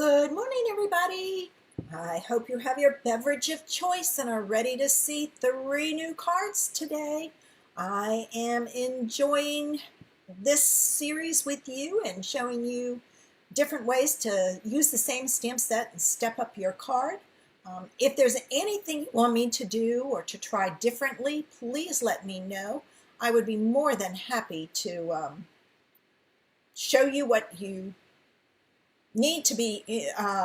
Good morning, everybody. I hope you have your beverage of choice and are ready to see 3 new cards today. I am enjoying this series with you and showing you different ways to use the same stamp set and step up your card. If there's anything you want me to do or to try differently, please let me know. I would be more than happy to show you what you need to be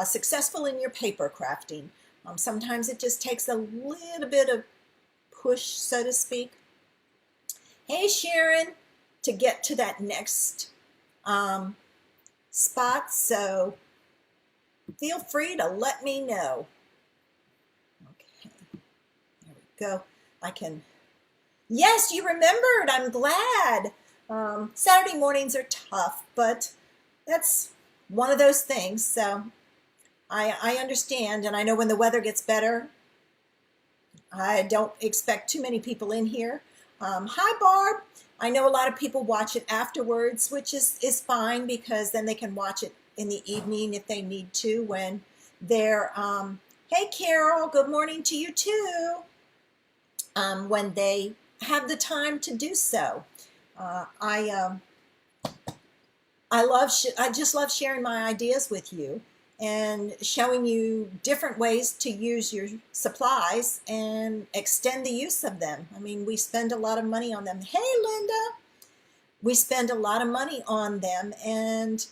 successful in your paper crafting. Sometimes it just takes a little bit of push, so to speak. Hey, Sharon, to get to that next spot, so feel free to let me know. Okay, there we go. Yes, you remembered. I'm glad. Saturday mornings are tough, but that's one of those things. So I understand, and I know when the weather gets better, I don't expect too many people in here. Hi, Barb. I know a lot of people watch it afterwards, which is fine because then they can watch it in the evening if they need to when they're, hey, Carol, good morning to you too, when they have the time to do so. I just love sharing my ideas with you and showing you different ways to use your supplies and extend the use of them. I mean, we spend a lot of money on them. Hey, Linda, we spend a lot of money on them, and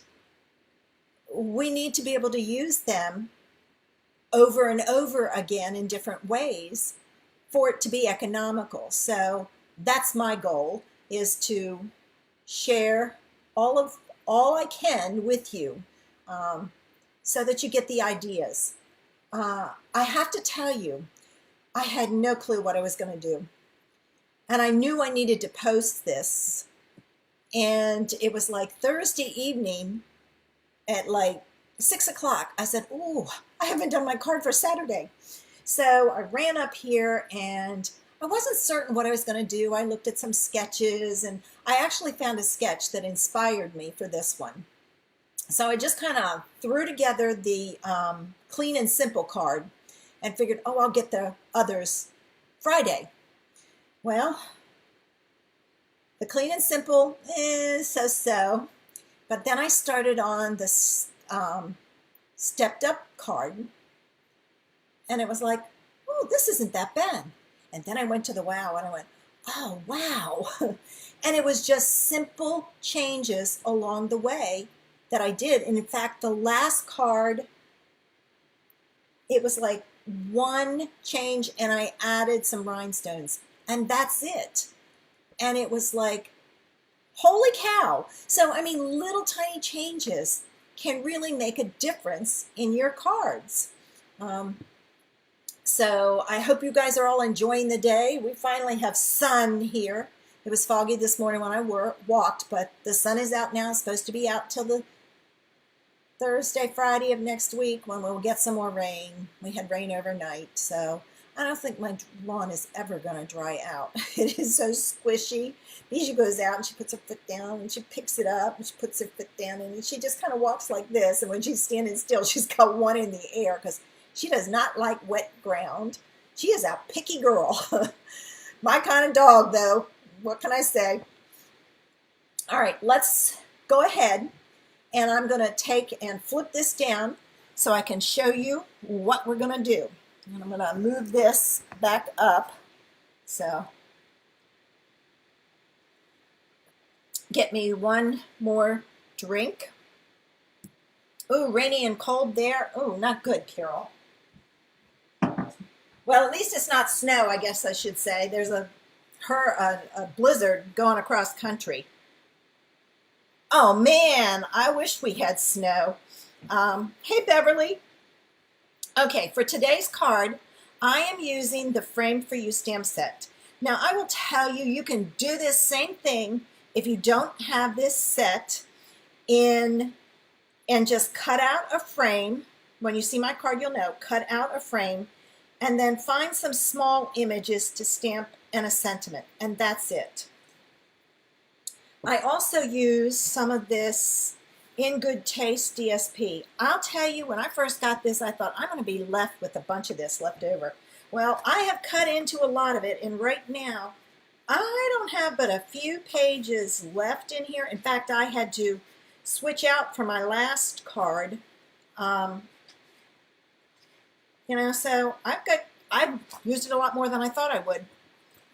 we need to be able to use them over and over again in different ways for it to be economical. So that's my goal, is to share all I can with you, so that you get the ideas. I have to tell you, I had no clue what I was going to do. And I knew I needed to post this. And it was like Thursday evening at like 6 o'clock. I said, oh, I haven't done my card for Saturday. So I ran up here and I wasn't certain what I was going to do. I looked at some sketches and I actually found a sketch that inspired me for this one. So I just kind of threw together the Clean and Simple card and figured, oh, I'll get the others Friday. Well, the Clean and Simple is so-so. But then I started on this Stepped Up card. And it was like, oh, this isn't that bad. And then I went to the Wow and I went, oh, wow. And it was just simple changes along the way that I did. And in fact, the last card, it was like one change and I added some rhinestones and that's it. And it was like, holy cow. So, I mean, little tiny changes can really make a difference in your cards. So I hope you guys are all enjoying the day. We finally have sun here. It was foggy this morning when I walked, but the sun is out now. It's supposed to be out till the Thursday, Friday of next week when we'll get some more rain. We had rain overnight, so I don't think my lawn is ever going to dry out. It is so squishy. Bijou goes out and she puts her foot down and she picks it up and she puts her foot down and she just kind of walks like this. And when she's standing still, she's got one in the air because she does not like wet ground. She is a picky girl. My kind of dog, though. What can I say? All right, let's go ahead. And I'm going to take and flip this down so I can show you what we're going to do. And I'm going to move this back up. So get me one more drink. Ooh, rainy and cold there. Ooh, not good, Carol. Well, at least it's not snow, I guess I should say. There's a blizzard going across country. Oh, man, I wish we had snow. Hey, Beverly. Okay, for today's card, I am using the Frame for You stamp set. Now, I will tell you, you can do this same thing if you don't have this set in, and just cut out a frame. When you see my card, you'll know, cut out a frame, and then find some small images to stamp and a sentiment, and that's it. I also use some of this In Good Taste DSP. I'll tell you, when I first got this, I thought I'm going to be left with a bunch of this left over. Well, I have cut into a lot of it, and right now, I don't have but a few pages left in here. In fact, I had to switch out for my last card. You know, so I've used it a lot more than I thought I would.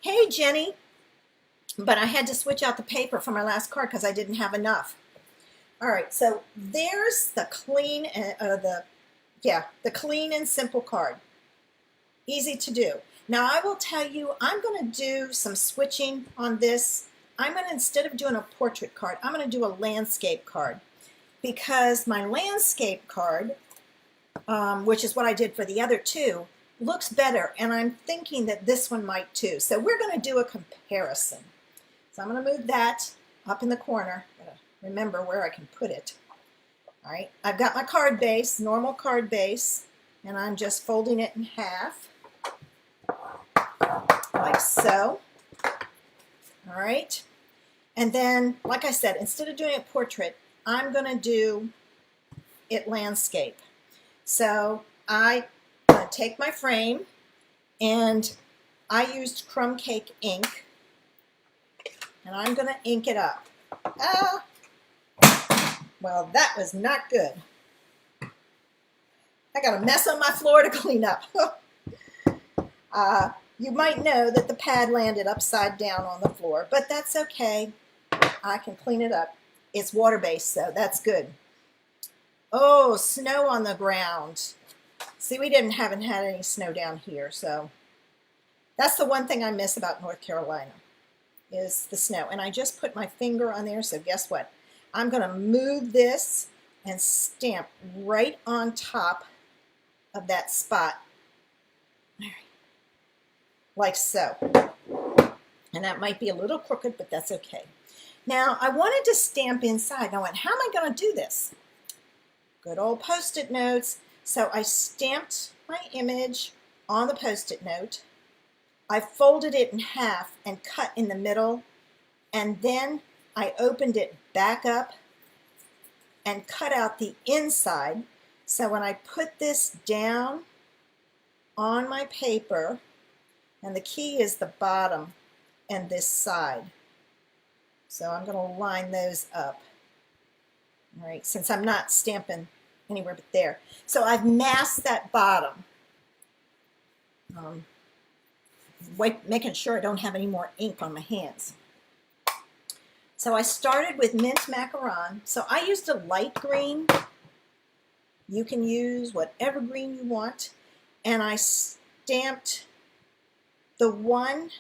Hey, Jenny. But I had to switch out the paper for my last card because I didn't have enough. All right, so there's the clean and the clean and simple card. Easy to do. Now I will tell you, I'm going to do some switching on this. I'm going to, instead of doing a portrait card, I'm going to do a landscape card, because my landscape card, which is what I did for the other two, looks better, and I'm thinking that this one might too. So we're going to do a comparison. So I'm going to move that up in the corner. Remember where I can put it. All right, I've got my card base, normal card base, and I'm just folding it in half, like so. All right, and then, like I said, instead of doing a portrait, I'm going to do it landscape. So I'm going to take my frame, and I used Crumb Cake ink, and I'm going to ink it up. Well, that was not good. I got a mess on my floor to clean up. You might know that the pad landed upside down on the floor, but that's okay. I can clean it up. It's water-based, so that's good. Oh, snow on the ground. See, we haven't had any snow down here, so that's the one thing I miss about North Carolina, is the snow. And I just put my finger on there, so guess what? I'm going to move this and stamp right on top of that spot, like so. And that might be a little crooked, but that's okay. Now, I wanted to stamp inside. And I went, how am I going to do this? Good old Post-it notes. So I stamped my image on the Post-it note. I folded it in half and cut in the middle, and then I opened it back up and cut out the inside. So when I put this down on my paper, and the key is the bottom and this side. So I'm going to line those up. All right, since I'm not stamping anywhere but there. So I've masked that bottom. Making sure I don't have any more ink on my hands. So I started with mint macaron. So I used a light green. You can use whatever green you want. And I stamped the one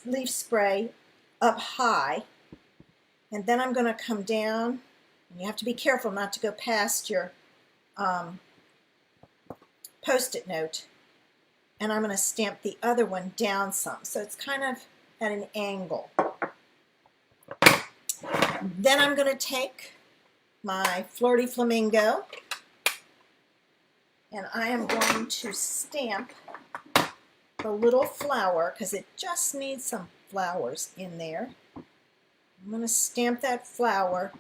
leaf spray up high. And then I'm going to come down. And you have to be careful not to go past your Post-it note. And I'm going to stamp the other one down some. So it's kind of at an angle. Then I'm going to take my Flirty Flamingo, and I am going to stamp the little flower, because it just needs some flowers in there. I'm going to stamp that flower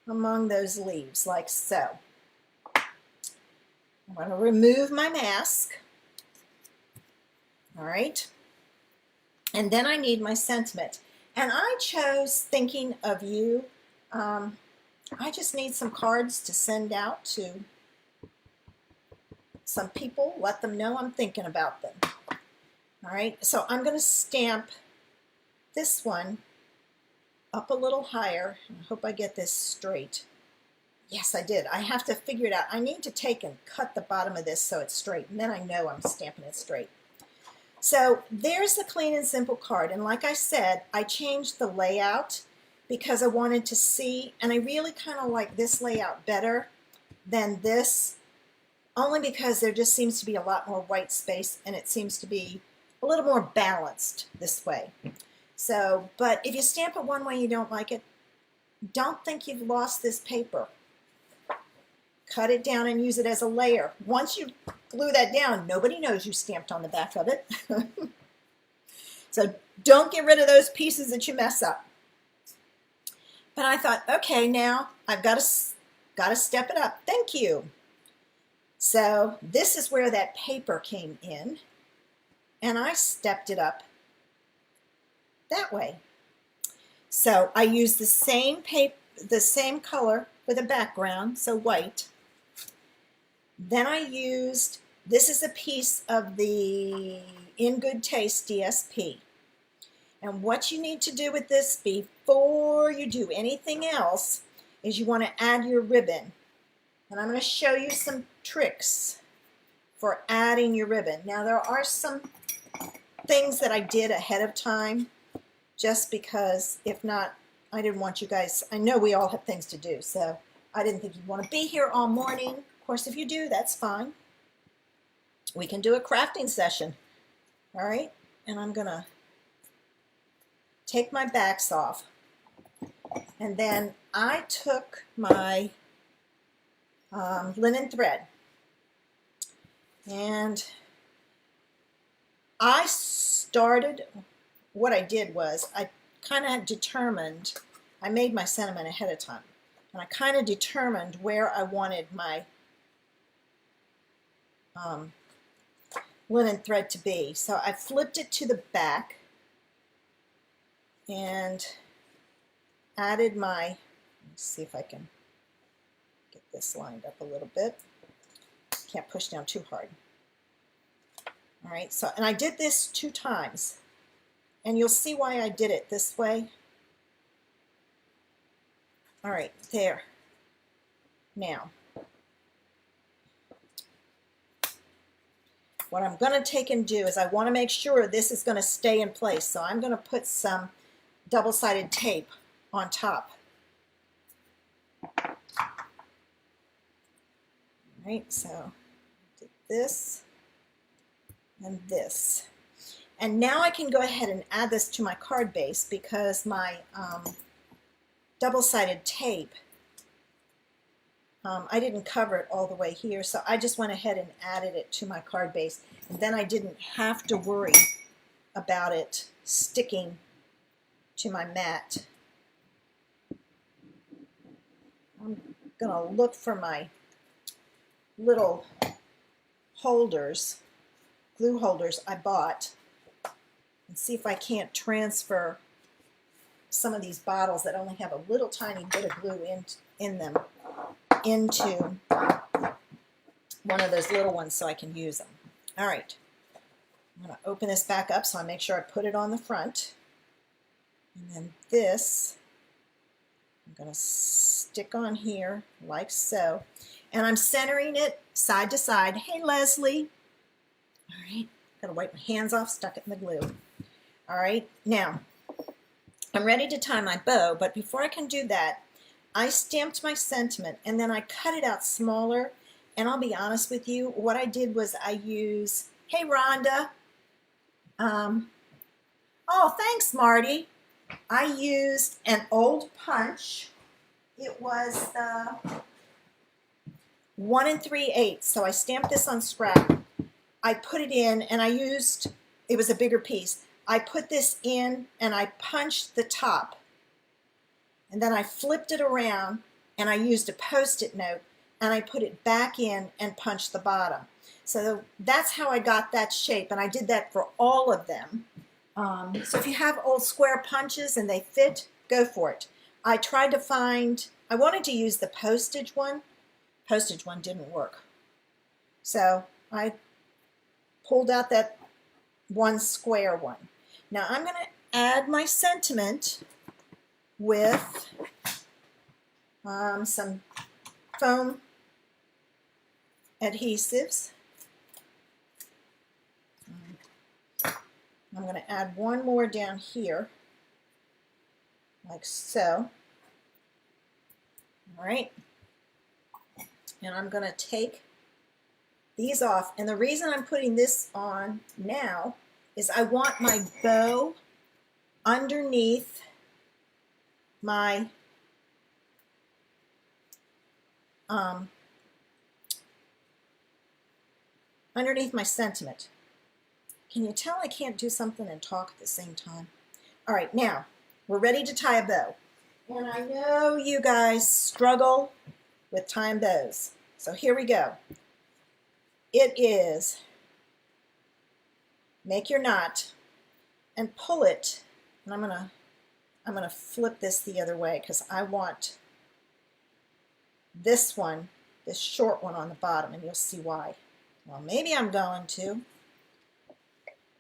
among those leaves, like so. I'm going to remove my mask. All right. And then I need my sentiment. And I chose Thinking of You. I just need some cards to send out to some people, let them know I'm thinking about them. All right, so I'm going to stamp this one up a little higher. I hope I get this straight. Yes, I did. I have to figure it out. I need to take and cut the bottom of this so it's straight, and then I know I'm stamping it straight. So there's the clean and simple card, and like I said, I changed the layout because I wanted to see, and I really kind of like this layout better than this, only because there just seems to be a lot more white space, and it seems to be a little more balanced this way. So, but if you stamp it one way you don't like it, don't think you've lost this paper. Cut it down and use it as a layer. Once you glue that down, nobody knows you stamped on the back of it. So don't get rid of those pieces that you mess up. But I thought, okay, now I've got to step it up. Thank you. So this is where that paper came in, and I stepped it up that way. So I used the same paper, the same color for the background, so white. Then I used, this is a piece of the In Good Taste DSP. And what you need to do with this before you do anything else is you want to add your ribbon. And I'm going to show you some tricks for adding your ribbon. Now there are some things that I did ahead of time just because if not, I didn't want you guys, I know we all have things to do, so I didn't think you'd want to be here all morning. Of course, if you do, that's fine. We can do a crafting session. All right, and I'm going to take my backs off. And then I took my linen thread, and I started, what I did was I kind of determined, I made my sentiment ahead of time, and I kind of determined where I wanted my linen thread to be. So I flipped it to the back and added my, let's see if I can get this lined up a little bit. Can't push down too hard. All right, so, and I did this 2 times, and you'll see why I did it this way. All right, there. Now, what I'm going to take and do is I want to make sure this is going to stay in place, so I'm going to put some double-sided tape on top. All right, so did this and this. And now I can go ahead and add this to my card base because my double-sided tape, I didn't cover it all the way here, so I just went ahead and added it to my card base. And then I didn't have to worry about it sticking to my mat. I'm going to look for my little holders, glue holders I bought, and see if I can't transfer some of these bottles that only have a little tiny bit of glue in them into one of those little ones so I can use them. All right, I'm going to open this back up so I make sure I put it on the front. And then this, I'm going to stick on here like so. And I'm centering it side to side. Hey, Leslie. All right, got to wipe my hands off, stuck it in the glue. All right, now I'm ready to tie my bow, but before I can do that, I stamped my sentiment and then I cut it out smaller. And I'll be honest with you, what I did was I used, hey, Rhonda. Oh, thanks, Marty. I used an old punch. It was the 1 3/8. So I stamped this on scrap. I put it in and I used, it was a bigger piece. I put this in and I punched the top. And then I flipped it around and I used a Post-it note and I put it back in and punched the bottom. So that's how I got that shape, and I did that for all of them. So if you have old square punches and they fit, go for it. I tried to find, I wanted to use the postage one. Postage one didn't work. So I pulled out that one square one. Now I'm going to add my sentiment with some foam adhesives. I'm going to add one more down here, like so. All right. And I'm going to take these off. And the reason I'm putting this on now is I want my bow underneath my sentiment. Can you tell I can't do something and talk at the same time? All right, now we're ready to tie a bow. And I know you guys struggle with tying bows. So here we go. It is make your knot and pull it. And I'm gonna flip this the other way because I want this one, this short one on the bottom, and you'll see why. Well, maybe I'm going to.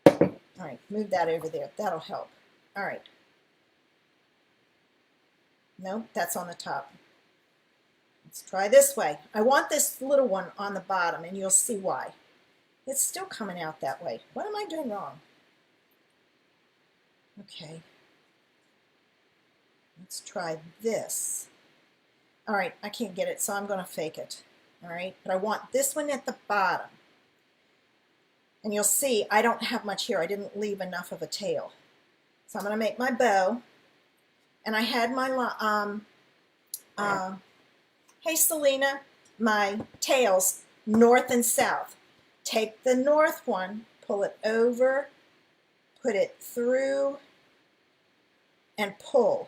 All right, move that over there. That'll help. All right. Nope, that's on the top. Let's try this way. I want this little one on the bottom, and you'll see why. It's still coming out that way. What am I doing wrong? Okay. Let's try this. All right, I can't get it, so I'm going to fake it. All right, but I want this one at the bottom. And you'll see I don't have much here. I didn't leave enough of a tail. So I'm going to make my bow. And I had my, hey Selena, my tails north and south. Take the north one, pull it over, put it through, and pull.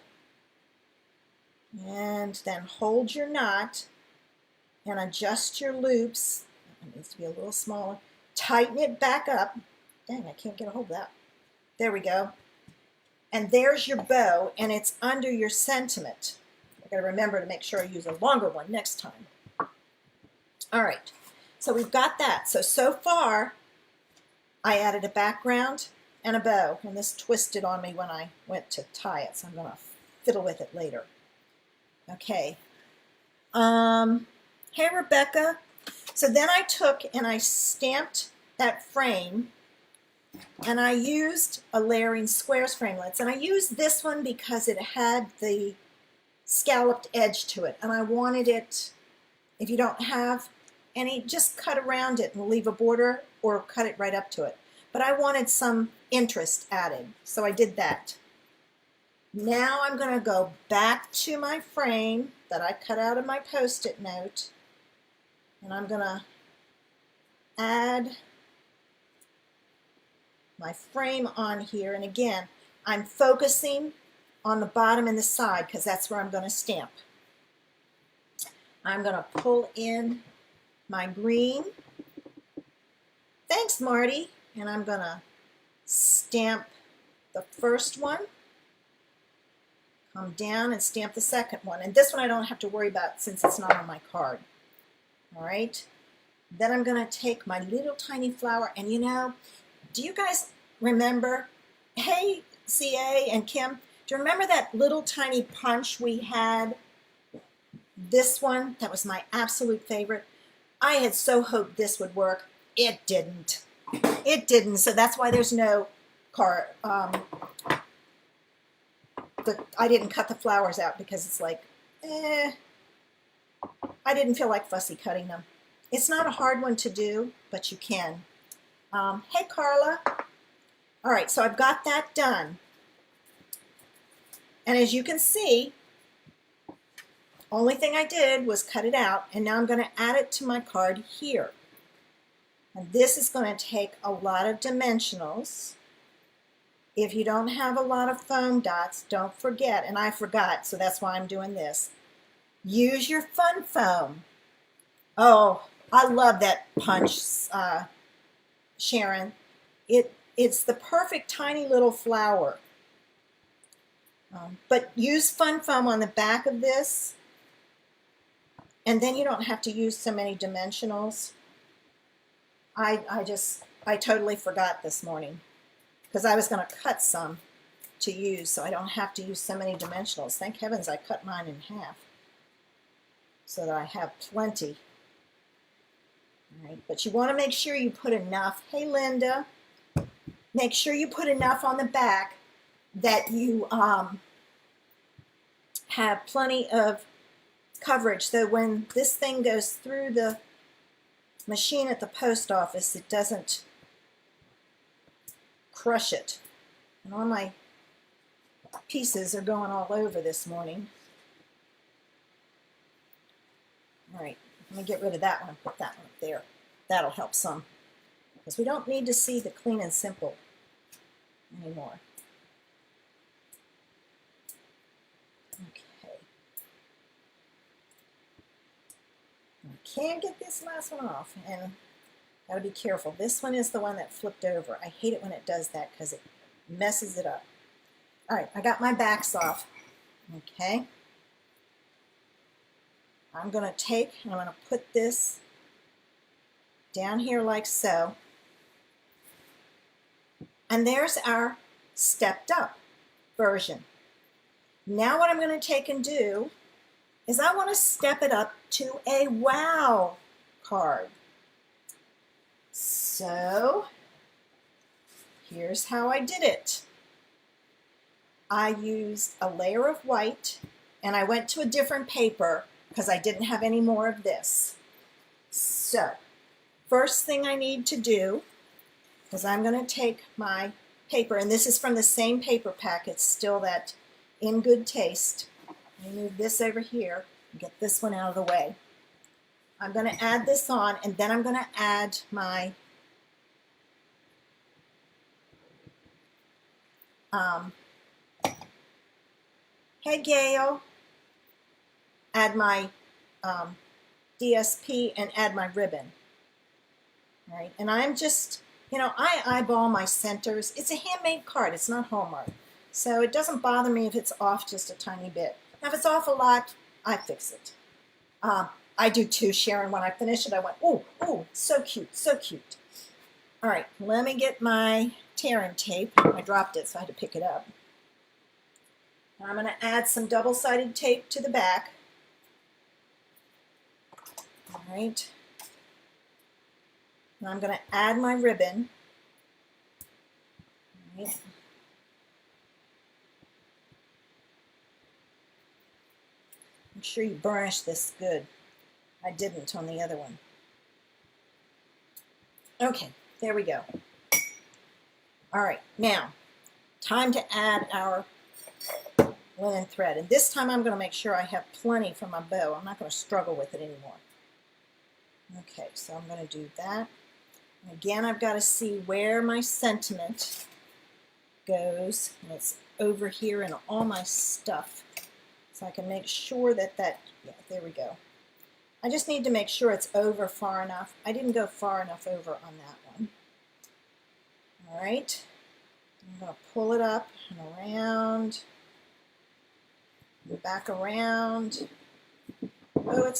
And then hold your knot and adjust your loops. It needs to be a little smaller. Tighten it back up. Dang, I can't get a hold of that. There we go. And there's your bow, and it's under your sentiment. I've got to remember to make sure I use a longer one next time. All right, so we've got that. So far, I added a background and a bow, and this twisted on me when I went to tie it, so I'm going to fiddle with it later. Okay. Hey, Rebecca. So then I took and I stamped that frame, and I used a layering squares framelits, and I used this one because it had the scalloped edge to it, and I wanted it, if you don't have any, just cut around it and leave a border or cut it right up to it. But I wanted some interest added, so I did that. Now I'm going to go back to my frame that I cut out of my Post-it note, and I'm going to add my frame on here. And again, I'm focusing on the bottom and the side because that's where I'm going to stamp. I'm going to pull in my green. Thanks, Marty. And I'm going to stamp the first one. Come down and stamp the second one. And this one I don't have to worry about since it's not on my card. All right. Then I'm going to take my little tiny flower, and you know, do you guys remember, hey, CA and Kim, do you remember that little tiny punch we had? This one, that was my absolute favorite. I had so hoped this would work. It didn't. It didn't, so that's why there's no card. I didn't cut the flowers out because it's like, I didn't feel like fussy cutting them. It's not a hard one to do, but you can. Hey, Carla. All right, so I've got that done. And as you can see, only thing I did was cut it out, and now I'm going to add it to my card here. And this is going to take a lot of dimensionals. If you don't have a lot of foam dots, don't forget, and I forgot, so that's why I'm doing this. Use your fun foam. Oh, I love that punch, Sharon. It's the perfect tiny little flower. But use fun foam on the back of this, and then you don't have to use so many dimensionals. I totally forgot this morning because I was going to cut some to use so I don't have to use so many dimensionals. Thank heavens I cut mine in half so that I have plenty. All right, but you want to make sure you put enough. Hey, Linda. Make sure you put enough on the back that you have plenty of coverage, so when this thing goes through the machine at the post office, it doesn't crush it. And all my pieces are going all over this morning. All right, let me get rid of that one and put that one up there. That'll help some, because we don't need to see the clean and simple anymore. can't get this last one off, and gotta be careful. This one is the one that flipped over. I hate it when it does that because it messes it up. All right, I got my backs off. Okay. I'm gonna take and I'm gonna put this down here like so. And there's our stepped up version. Now what I'm going to take and do is I want to step it up to a wow card. So here's how I did it. I used a layer of white and I went to a different paper because I didn't have any more of this. So first thing I need to do is I'm going to take my paper, and this is from the same paper pack. It's still that In Good Taste. Let me move this over here and get this one out of the way. I'm going to add this on, and then I'm going to add my hey Gail, add my DSP and add my ribbon. All right, and I'm just, I eyeball my centers. It's a handmade card. It's not Hallmark. So it doesn't bother me if it's off just a tiny bit. Now, if it's off a lot, I fix it. I do too, Sharon. When I finish it, I went, ooh, so cute, so cute. All right, let me get my tear-in tape. I dropped it, so I had to pick it up. I'm going to add some double-sided tape to the back. All right. Now I'm going to add my ribbon. All right. Make sure you burnish this good. I didn't on the other one. Okay, there we go. All right, now, time to add our linen thread. And this time I'm going to make sure I have plenty for my bow. I'm not going to struggle with it anymore. Okay, so I'm going to do that. And again, I've got to see where my sentiment goes. And it's over here in all my stuff. So I can make sure that yeah, there we go. I just need to make sure it's over far enough. I didn't go far enough over on that one. All right. I'm going to pull it up and around. And back around. Oh,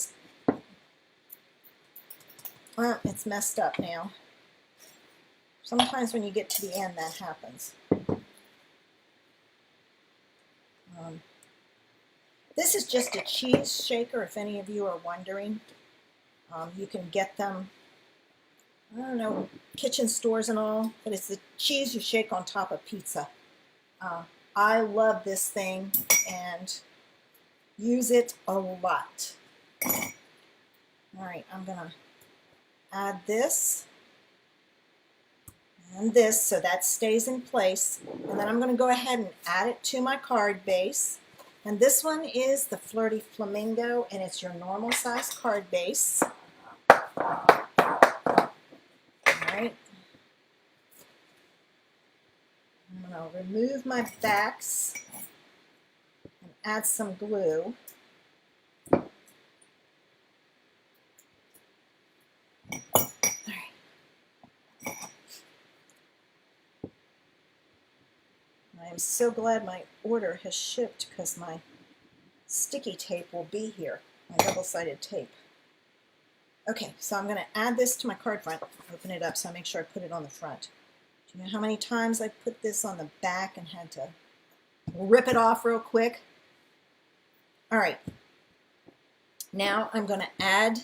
it's messed up now. Sometimes when you get to the end, that happens. This is just a cheese shaker, if any of you are wondering. You can get them, I don't know, kitchen stores and all, but it's the cheese you shake on top of pizza. I love this thing and use it a lot. All right, I'm going to add this and this so that stays in place. And then I'm going to go ahead and add it to my card base. And this one is the Flirty Flamingo, and it's your normal size card base. All right. I'm going to remove my backs and add some glue. All right. I'm so glad my order has shipped because my sticky tape will be here, my double-sided tape. Okay, so I'm going to add this to my card front. Open it up so I make sure I put it on the front. Do you know how many times I put this on the back and had to rip it off real quick? All right. Now I'm going to add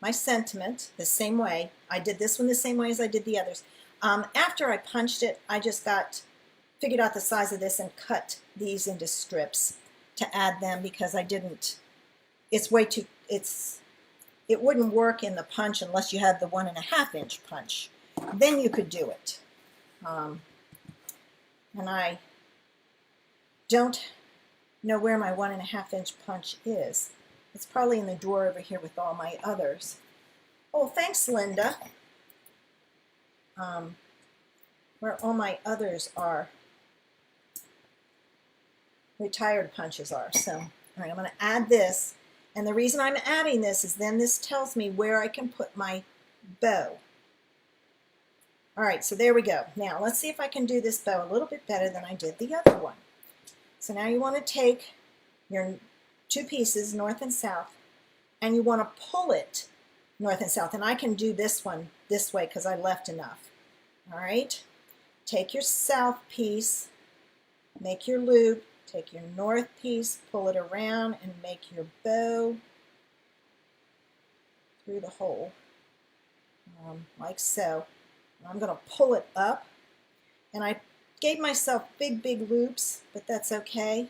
my sentiment the same way. I did this one the same way as I did the others. After I punched it, I just figured out the size of this and cut these into strips to add them because I didn't, it's way too, it wouldn't work in the punch unless you had the 1.5 inch punch. Then you could do it. And I don't know where my 1.5 inch punch is. It's probably in the drawer over here with all my others. Oh, thanks, Linda. Where all my others are. Retired punches are. So, all right, I'm going to add this, And the reason I'm adding this is then this tells me where I can put my bow. All right, so there we go. Now let's see if I can do this bow a little bit better than I did the other one. So now you want to take your two pieces, north and south, and you want to pull it north and south. And I can do this one this way because I left enough. All right, take your south piece, make your loop, take your north piece, pull it around, and make your bow through the hole, like so. I'm going to pull it up, and I gave myself big loops, but that's okay.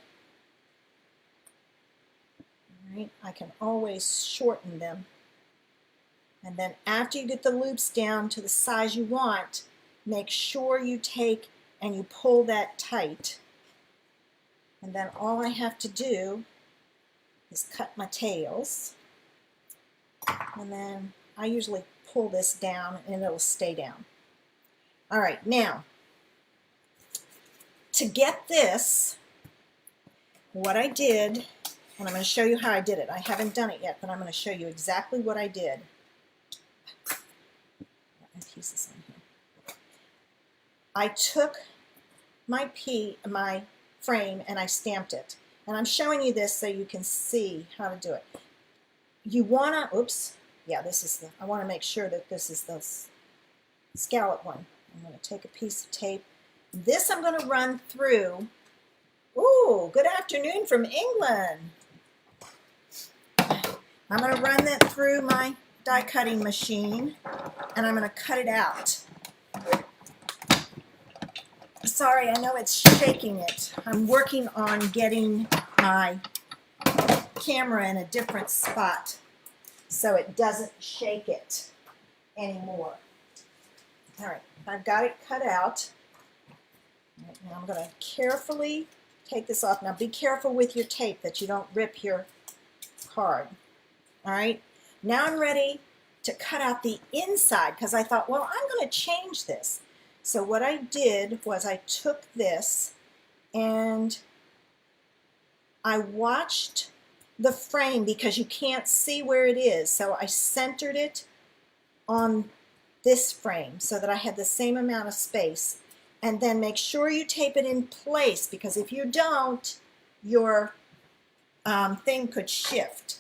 All right, I can always shorten them. And then after you get the loops down to the size you want, make sure you take and you pull that tight. And then all I have to do is cut my tails. And then I usually pull this down and it'll stay down. All right, now, to get this, what I did, and I'm going to show you how I did it. I haven't done it yet, but I'm going to show you exactly what I did. My pieces in here. I took my frame and I stamped it. And I'm showing you this so you can see how to do it. You want to, oops, yeah, this is I want to make sure that this is the scallop one. I'm going to take a piece of tape. This I'm going to run through. Ooh, good afternoon from England. I'm going to run that through my die cutting machine, and I'm going to cut it out. Sorry, I know it's shaking it. I'm working on getting my camera in a different spot so it doesn't shake it anymore. All right, I've got it cut out. All right, now I'm going to carefully take this off. Now be careful with your tape that you don't rip your card. All right, now I'm ready to cut out the inside because I thought, well, I'm going to change this. So what I did was I took this and I watched the frame because you can't see where it is. So I centered it on this frame so that I had the same amount of space. And then make sure you tape it in place because if you don't, your thing could shift.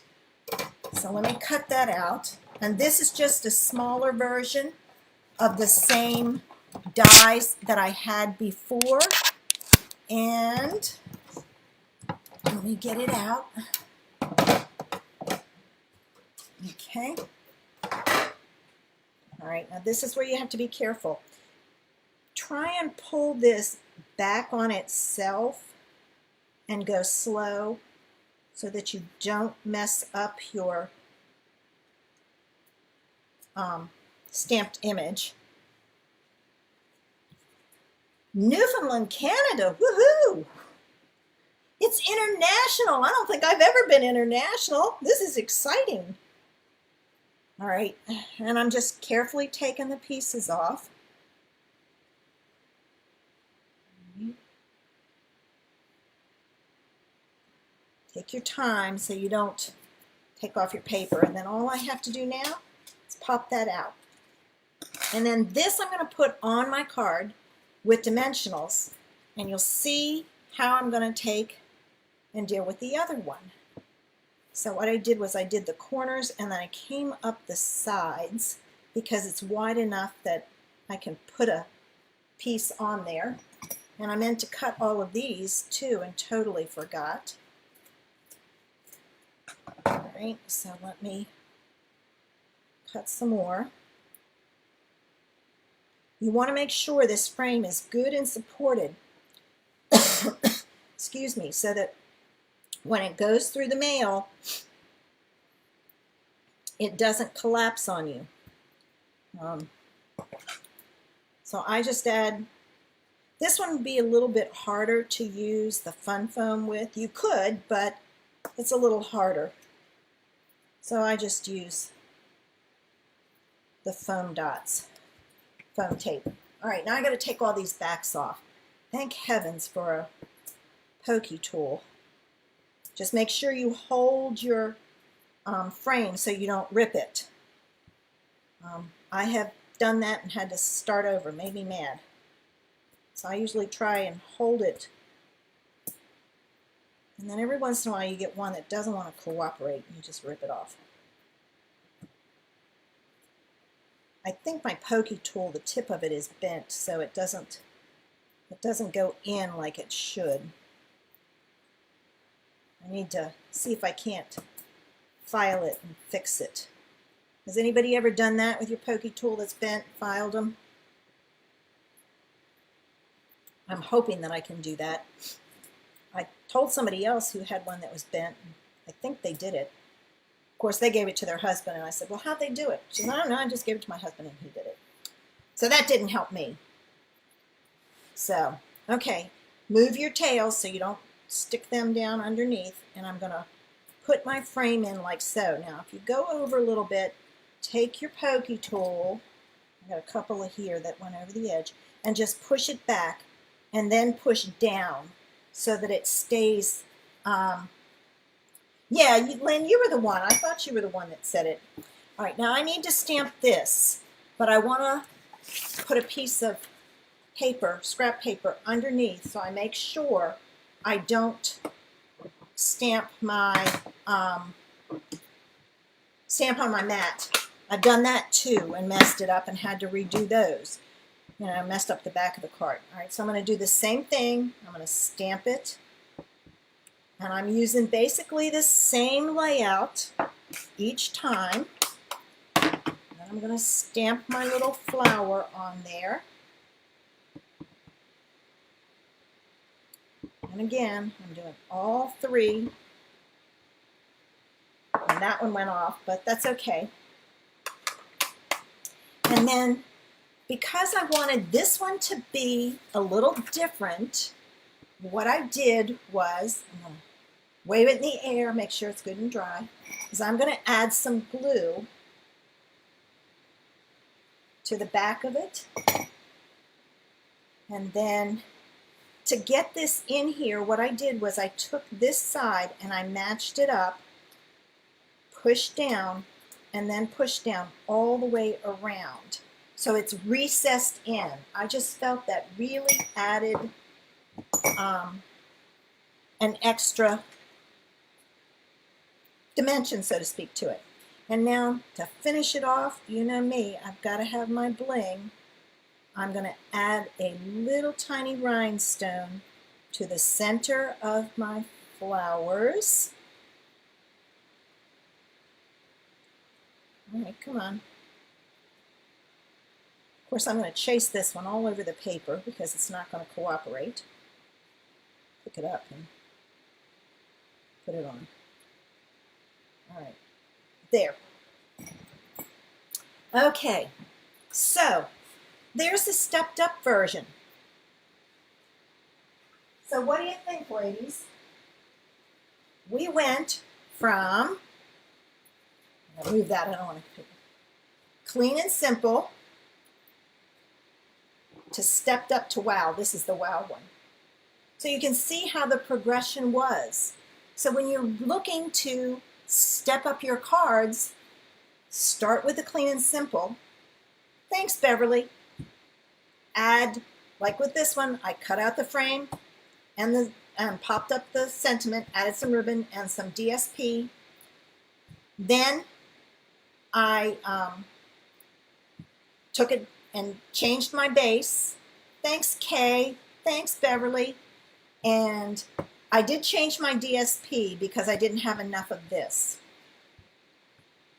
So let me cut that out. And this is just a smaller version of the same dies that I had before. And let me get it out. Okay. All right, now this is where you have to be careful. Try and pull this back on itself and go slow so that you don't mess up your stamped image. Newfoundland, Canada, woohoo! It's international. I don't think I've ever been international. This is exciting. All right, and I'm just carefully taking the pieces off. Take your time so you don't take off your paper. And then all I have to do now is pop that out. And then this I'm going to put on my card with dimensionals. And you'll see how I'm going to take and deal with the other one. So what I did was I did the corners and then I came up the sides because it's wide enough that I can put a piece on there. And I meant to cut all of these too and totally forgot. All right, so let me cut some more. You want to make sure this frame is good and supported, excuse me, so that when it goes through the mail, it doesn't collapse on you. So I just add, this one would be a little bit harder to use the fun foam with. You could, but it's a little harder. So I just use the foam dots, foam tape. All right, now I got to take all these backs off. Thank heavens for a pokey tool. Just make sure you hold your frame so you don't rip it. I have done that and had to start over, made me mad. So I usually try and hold it. And then every once in a while you get one that doesn't want to cooperate and you just rip it off. I think my pokey tool, the tip of it is bent, so it doesn't go in like it should. I need to see if I can't file it and fix it. Has anybody ever done that with your pokey tool that's bent, filed them? I'm hoping that I can do that. I told somebody else who had one that was bent, and I think they did it. Of course, they gave it to their husband, and I said, well, how'd they do it? She said, I don't know, I just gave it to my husband, and he did it. So that didn't help me. So, okay, move your tails so you don't stick them down underneath, and I'm going to put my frame in like so. Now, if you go over a little bit, take your pokey tool, I got a couple of here that went over the edge, and just push it back, and then push down so that it stays. Yeah, Lynn, you were the one. I thought you were the one that said it. All right, now I need to stamp this, but I want to put a piece of paper, scrap paper, underneath so I make sure I don't stamp my stamp on my mat. I've done that too and messed it up and had to redo those. You know, I messed up the back of the card. All right, so I'm going to do the same thing. I'm going to stamp it. And I'm using basically the same layout each time. And I'm going to stamp my little flower on there. And again, I'm doing all three. And that one went off, but that's okay. And then, because I wanted this one to be a little different, what I did was, I'm going to wave it in the air, make sure it's good and dry, is I'm going to add some glue to the back of it. And then to get this in here, what I did was I took this side and I matched it up, pushed down, and then pushed down all the way around. So it's recessed in. I just felt that really added an extra dimension, so to speak, to it. And now to finish it off, you know me, I've got to have my bling. I'm going to add a little tiny rhinestone to the center of my flowers. All right, come on. Of course, I'm going to chase this one all over the paper because it's not going to cooperate. Pick it up and put it on. All right, there. Okay, so there's the stepped up version. So what do you think, ladies? We went from, I'll move that, I don't want to, clean and simple to stepped up to wow. This is the wow one. So you can see how the progression was. So when you're looking to step up your cards, start with the clean and simple. Thanks, Beverly. Add, like with this one, I cut out the frame and popped up the sentiment, added some ribbon and some DSP. Then I took it and changed my base. Thanks, Kay. Thanks, Beverly. And I did change my DSP because I didn't have enough of this.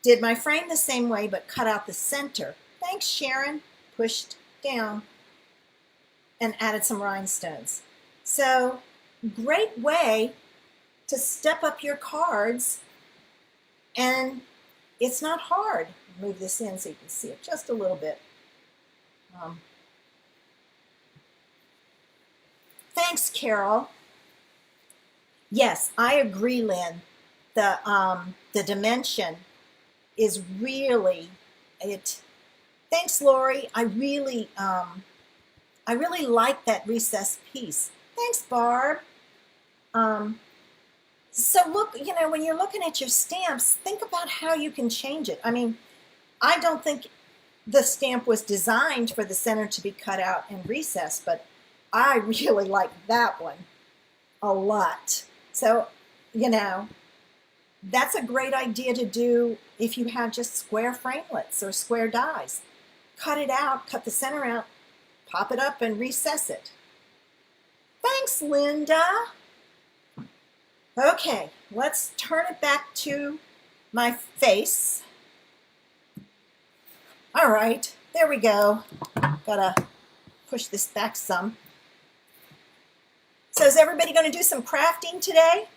Did my frame the same way, but cut out the center. Thanks, Sharon. Pushed down and added some rhinestones. So, great way to step up your cards, and it's not hard. Move this in so you can see it just a little bit. Thanks, Carol. Yes, I agree, Lynn. The dimension is really it. Thanks, Lori. I really like that recessed piece. Thanks, Barb. So look, when you're looking at your stamps, think about how you can change it. I mean, I don't think the stamp was designed for the center to be cut out and recessed, but I really like that one a lot. So, you know, that's a great idea to do if you have just square framelits or square dies. Cut it out, cut the center out, pop it up and recess it. Thanks, Linda. Okay, let's turn it back to my face. All right, there we go. Gotta push this back some. So is everybody going to do some crafting today?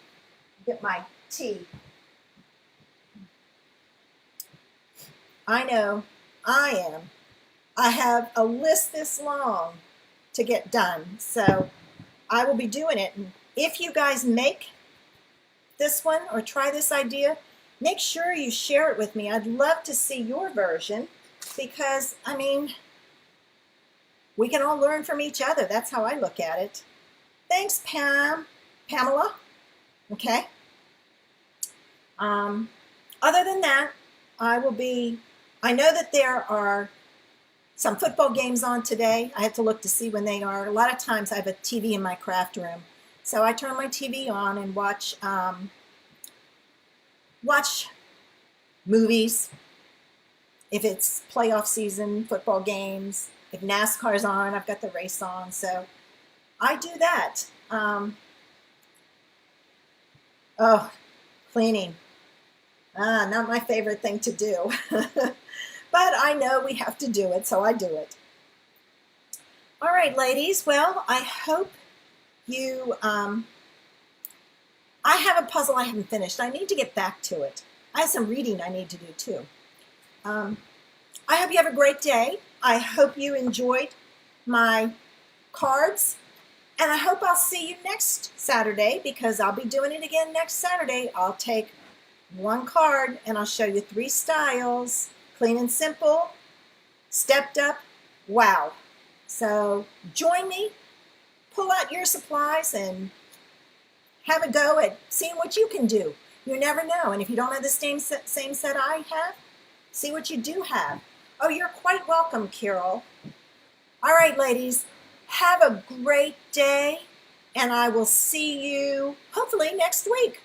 Get my tea. I know, I am. I have a list this long to get done, so I will be doing it. And if you guys make this one or try this idea, make sure you share it with me. I'd love to see your version because, I mean, we can all learn from each other. That's how I look at it. Thanks, Pamela. Okay. Other than that, I know that there are some football games on today. I have to look to see when they are. A lot of times I have a TV in my craft room. So I turn my TV on and watch movies. If it's playoff season, football games, if NASCAR's on, I've got the race on. So I do that. Cleaning. Not my favorite thing to do. But I know we have to do it, so I do it. All right, ladies. Well, I hope you... I have a puzzle I haven't finished. I need to get back to it. I have some reading I need to do, too. I hope you have a great day. I hope you enjoyed my cards. And I hope I'll see you next Saturday because I'll be doing it again next Saturday. I'll take one card and I'll show you 3 styles. Clean and simple, stepped up, wow. So join me, pull out your supplies and have a go at seeing what you can do. You never know. And if you don't have the same set I have, see what you do have. Oh, you're quite welcome, Carol. All right, ladies, have a great day, and I will see you hopefully next week.